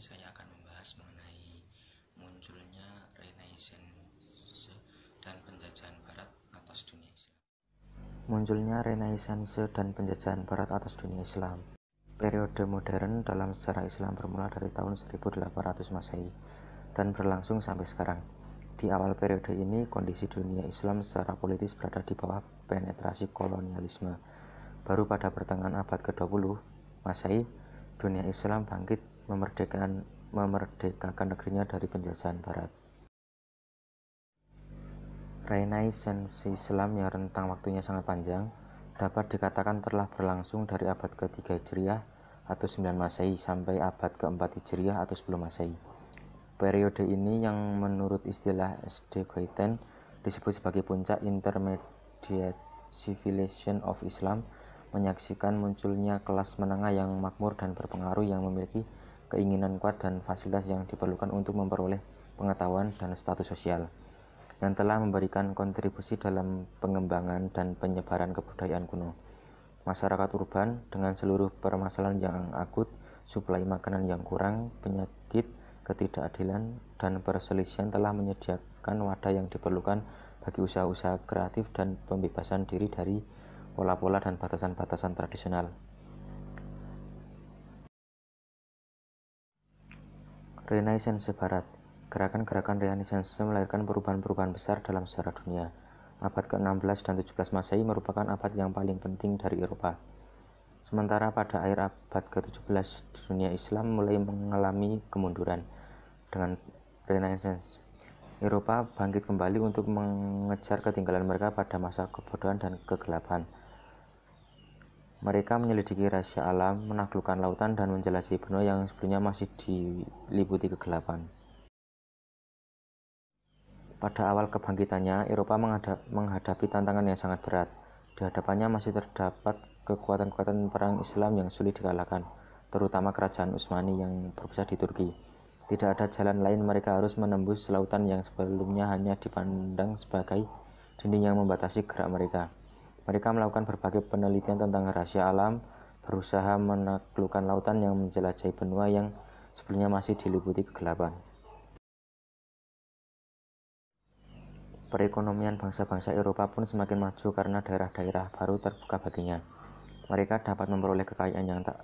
saya akan membahas mengenai munculnya Renaissance dan penjajahan Barat atas dunia Islam. Munculnya Renaissance dan penjajahan Barat atas dunia Islam. Periode modern dalam sejarah Islam bermula dari tahun 1800 Masehi dan berlangsung sampai sekarang. Di awal periode ini, kondisi dunia Islam secara politis berada di bawah penetrasi kolonialisme. Baru pada pertengahan abad ke-20 Masehi, dunia Islam bangkit memerdekakan negerinya dari penjajahan Barat. Renaissance Islam yang rentang waktunya sangat panjang dapat dikatakan telah berlangsung dari abad ke-3 Hijriah atau 9 Masehi sampai abad ke-4 Hijriah atau 10 Masehi. Periode ini yang menurut istilah S.D. Goiten disebut sebagai puncak intermediate civilization of Islam, menyaksikan munculnya kelas menengah yang makmur dan berpengaruh yang memiliki keinginan kuat dan fasilitas yang diperlukan untuk memperoleh pengetahuan dan status sosial, yang telah memberikan kontribusi dalam pengembangan dan penyebaran kebudayaan kuno. Masyarakat urban dengan seluruh permasalahan yang akut, suplai makanan yang kurang, penyakit, ketidakadilan, dan perselisihan telah menyediakan wadah yang diperlukan bagi usaha-usaha kreatif dan pembebasan diri dari pola-pola dan batasan-batasan tradisional. Renaissance Barat. Gerakan-gerakan Renaissance melahirkan perubahan-perubahan besar dalam sejarah dunia. Abad ke-16 dan 17 Masehi merupakan abad yang paling penting dari Eropa. Sementara pada akhir abad ke-17 dunia Islam mulai mengalami kemunduran. Dengan Renaissance, Eropa bangkit kembali untuk mengejar ketinggalan mereka pada masa kebodohan dan kegelapan. Mereka menyelidiki rahasia alam, menaklukkan lautan, dan menjelajahi benua yang sebelumnya masih diliputi kegelapan. Pada awal kebangkitannya, Eropa menghadapi tantangan yang sangat berat. Di hadapannya masih terdapat kekuatan-kekuatan perang Islam yang sulit dikalahkan, terutama kerajaan Utsmani yang berpusat di Turki. Tidak ada jalan lain, mereka harus menembus lautan yang sebelumnya hanya dipandang sebagai dinding yang membatasi gerak mereka. Mereka melakukan berbagai penelitian tentang rahasia alam, berusaha menaklukkan lautan yang menjelajahi benua yang sebelumnya masih diliputi kegelapan. Perekonomian bangsa-bangsa Eropa pun semakin maju karena daerah-daerah baru terbuka baginya. Mereka dapat memperoleh kekayaan yang tak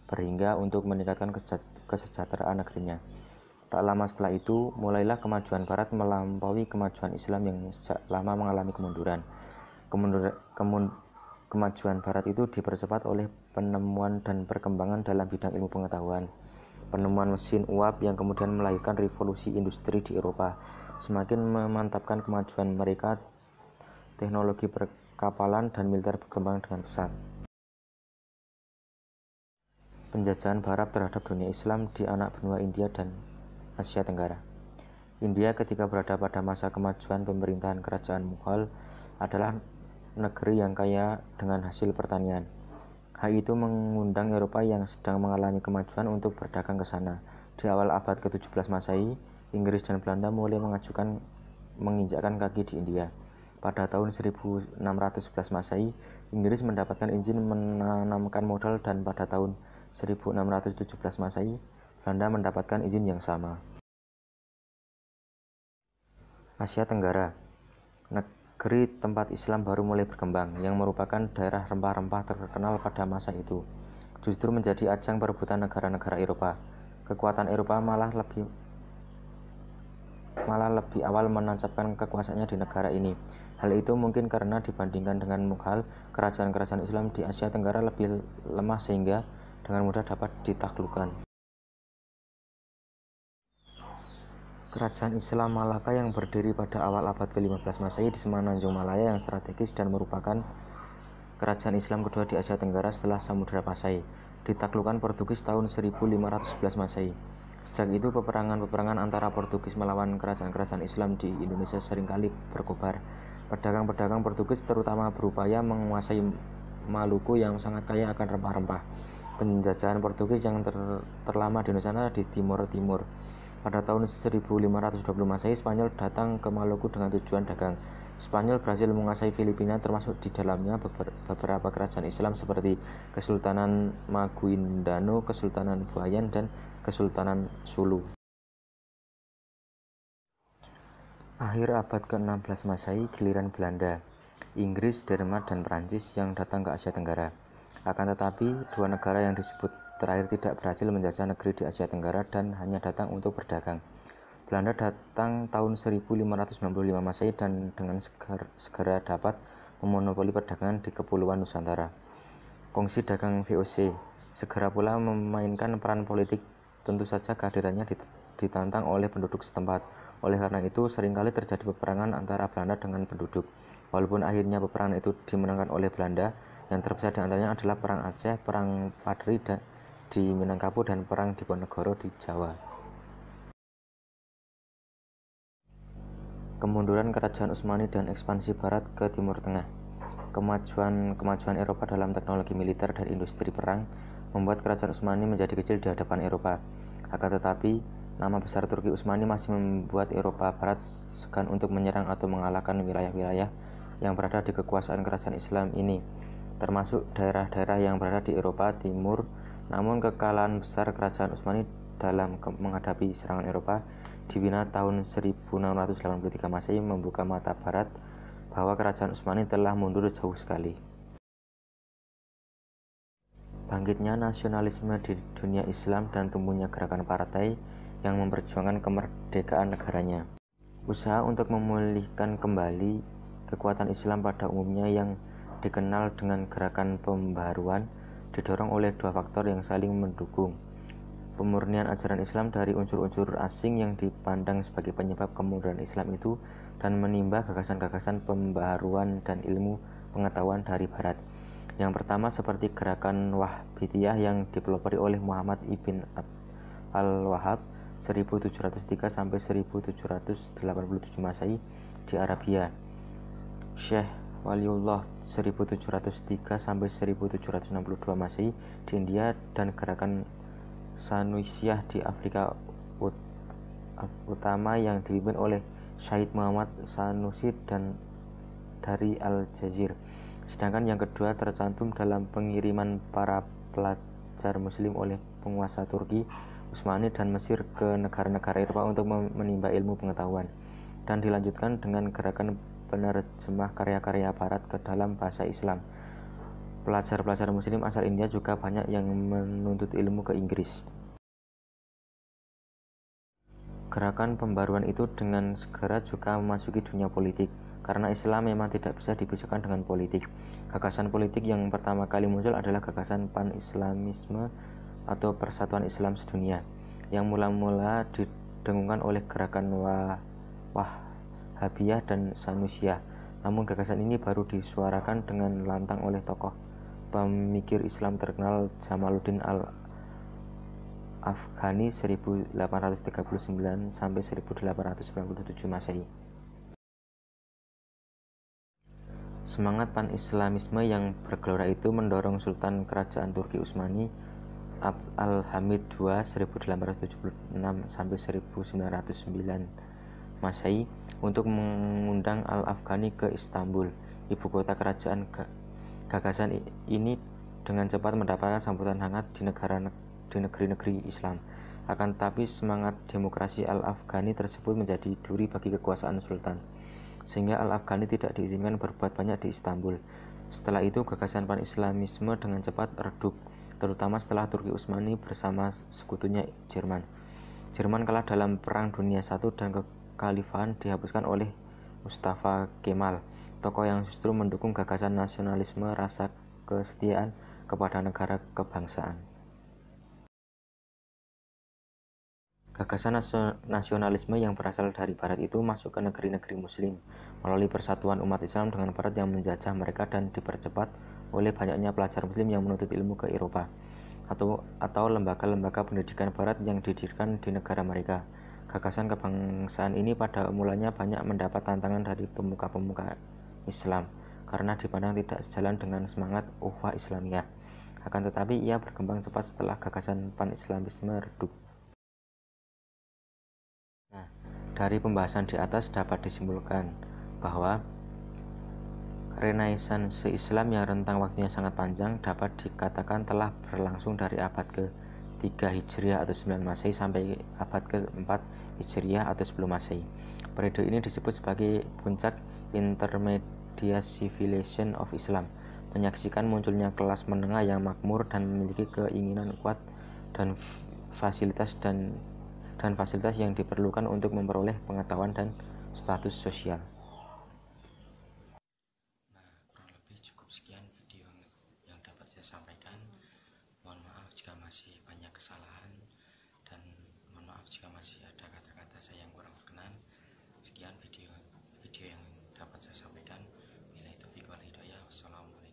berhingga untuk meningkatkan kesejahteraan negerinya. Tak lama setelah itu, mulailah kemajuan Barat melampaui kemajuan Islam yang sejak lama mengalami kemunduran. Kemajuan Barat itu dipercepat oleh penemuan dan perkembangan dalam bidang ilmu pengetahuan. Penemuan mesin uap yang kemudian melahirkan revolusi industri di Eropa semakin memantapkan kemajuan mereka. Teknologi perkapalan dan militer berkembang dengan pesat. Penjajahan Barat terhadap dunia Islam di anak benua India dan Asia Tenggara. India ketika berada pada masa kemajuan pemerintahan kerajaan Mughal adalah negeri yang kaya dengan hasil pertanian. Hal itu mengundang Eropa yang sedang mengalami kemajuan untuk berdagang ke sana. Di awal abad ke-17 Masehi, Inggris dan Belanda mulai menginjakkan kaki di India. Pada tahun 1611 Masehi, Inggris mendapatkan izin menanamkan modal, dan pada tahun 1617 Masehi, Belanda mendapatkan izin yang sama. Asia Tenggara. Negeri tempat Islam baru mulai berkembang, yang merupakan daerah rempah-rempah terkenal pada masa itu, justru menjadi ajang perebutan negara-negara Eropa. Kekuatan Eropa malah lebih awal menancapkan kekuasaannya di negara ini. Hal itu mungkin karena dibandingkan dengan Mughal, kerajaan-kerajaan Islam di Asia Tenggara lebih lemah sehingga dengan mudah dapat ditaklukkan. Kerajaan Islam Malaka yang berdiri pada awal abad ke-15 Masehi di Semenanjung Malaya yang strategis dan merupakan kerajaan Islam kedua di Asia Tenggara setelah Samudra Pasai, ditaklukkan Portugis tahun 1511 Masehi. Sejak itu peperangan antara Portugis melawan kerajaan-kerajaan Islam di Indonesia seringkali berkobar. Pedagang-pedagang Portugis terutama berupaya menguasai Maluku yang sangat kaya akan rempah-rempah. Penjajahan Portugis yang terlama di Nusantara di Timur Timur. Pada tahun 1520 Masehi, Spanyol datang ke Maluku dengan tujuan dagang. Spanyol berhasil menguasai Filipina, termasuk di dalamnya beberapa kerajaan Islam seperti Kesultanan Maguindano, Kesultanan Buayan, dan Kesultanan Sulu. Akhir abad ke-16 Masehi, giliran Belanda, Inggris, Denmark, dan Prancis yang datang ke Asia Tenggara. Akan tetapi, dua negara yang disebut terakhir tidak berhasil menjajah negeri di Asia Tenggara dan hanya datang untuk berdagang. Belanda datang tahun 1595 Masehi dan dengan segera dapat memonopoli perdagangan di Kepulauan Nusantara. Kongsi dagang VOC segera pula memainkan peran politik. Tentu saja kehadirannya ditantang oleh penduduk setempat. Oleh karena itu, seringkali terjadi peperangan antara Belanda dengan penduduk. Walaupun akhirnya peperangan itu dimenangkan oleh Belanda, yang terbesar di antaranya adalah Perang Aceh, Perang Padri di Minangkabau, dan Perang Diponegoro di Jawa. Kemunduran Kerajaan Utsmani dan ekspansi Barat ke Timur Tengah. Kemajuan Eropa dalam teknologi militer dan industri perang membuat Kerajaan Utsmani menjadi kecil di hadapan Eropa. Akan tetapi, nama besar Turki Utsmani masih membuat Eropa Barat segan untuk menyerang atau mengalahkan wilayah-wilayah yang berada di kekuasaan kerajaan Islam ini, termasuk daerah-daerah yang berada di Eropa Timur. Namun kekalahan besar Kerajaan Utsmani dalam menghadapi serangan Eropa di Wina tahun 1683 Masehi membuka mata Barat bahwa Kerajaan Utsmani telah mundur jauh sekali. Bangkitnya nasionalisme di dunia Islam dan tumbuhnya gerakan partai yang memperjuangkan kemerdekaan negaranya. Usaha untuk memulihkan kembali kekuatan Islam pada umumnya yang dikenal dengan gerakan pembaharuan didorong oleh dua faktor yang saling mendukung. Pemurnian ajaran Islam dari unsur-unsur asing yang dipandang sebagai penyebab kemunduran Islam itu dan menimba gagasan-gagasan pembaharuan dan ilmu pengetahuan dari Barat. Yang pertama seperti gerakan Wahhabiyah yang dipelopori oleh Muhammad ibn al-Wahhab 1703 sampai 1787 Masehi di Arabia, Syekh Waliullah 1703 sampai 1762 Masehi di India, dan gerakan Sanusiyah di Afrika Utama yang dipimpin oleh Syahid Muhammad Sanusi dan dari Aljazair. Sedangkan yang kedua tercantum dalam pengiriman para pelajar muslim oleh penguasa Turki Utsmani dan Mesir ke negara-negara Eropa untuk menimba ilmu pengetahuan, dan dilanjutkan dengan gerakan penerjemah karya-karya Barat ke dalam bahasa Islam. Pelajar-pelajar muslim asal India juga banyak yang menuntut ilmu ke Inggris. Gerakan pembaruan itu dengan segera juga memasuki dunia politik, karena Islam memang tidak bisa dipisahkan dengan politik. Gagasan politik yang pertama kali muncul adalah gagasan pan-islamisme atau persatuan Islam sedunia, yang mula-mula didengungkan oleh gerakan Wahhabiyah dan Sanusiyah. Namun gagasan ini baru disuarakan dengan lantang oleh tokoh pemikir Islam terkenal Jamaluddin al-Afghani 1839 sampai 1897 Masehi. Semangat pan-islamisme yang bergelora itu mendorong Sultan Kerajaan Turki Utsmani Abd al-Hamid II 1876 sampai 1909 Masehi untuk mengundang al-Afghani ke Istanbul, ibu kota kerajaan. Gagasan ini dengan cepat mendapatkan sambutan hangat di negeri-negeri Islam. Akan tetapi semangat demokrasi al-Afghani tersebut menjadi duri bagi kekuasaan Sultan, sehingga al-Afghani tidak diizinkan berbuat banyak di Istanbul. Setelah itu gagasan pan-islamisme dengan cepat redup, terutama setelah Turki Utsmani bersama sekutunya Jerman. Jerman kalah dalam Perang Dunia I dan kekhalifahan dihapuskan oleh Mustafa Kemal, tokoh yang justru mendukung gagasan nasionalisme, rasa kesetiaan kepada negara kebangsaan. Gagasan nasionalisme yang berasal dari Barat itu masuk ke negeri-negeri Muslim melalui persatuan umat Islam dengan Barat yang menjajah mereka, dan dipercepat oleh banyaknya pelajar Muslim yang menuntut ilmu ke Eropa, atau lembaga-lembaga pendidikan Barat yang didirikan di negara mereka. Gagasan kebangsaan ini pada mulanya banyak mendapat tantangan dari pemuka-pemuka Islam karena dipandang tidak sejalan dengan semangat ukhuwah Islamiyah. Akan tetapi ia berkembang cepat setelah gagasan pan-islamisme redup. Dari pembahasan di atas dapat disimpulkan bahwa Renaissance Islam yang rentang waktunya sangat panjang dapat dikatakan telah berlangsung dari abad ke-13 3 Hijriah atau 9 Masehi sampai abad ke-4 Hijriah atau 10 Masehi. Periode ini disebut sebagai puncak Intermediate Civilization of Islam, menyaksikan munculnya kelas menengah yang makmur dan memiliki keinginan kuat dan fasilitas yang diperlukan untuk memperoleh pengetahuan dan status sosial. Nah, kurang lebih cukup sekian video yang dapat saya sampaikan. Mohon maaf jika masih banyak kesalahan, dan mohon maaf jika masih ada kata-kata saya yang kurang berkenan. Sekian video yang dapat saya sampaikan. Wassalamualaikum.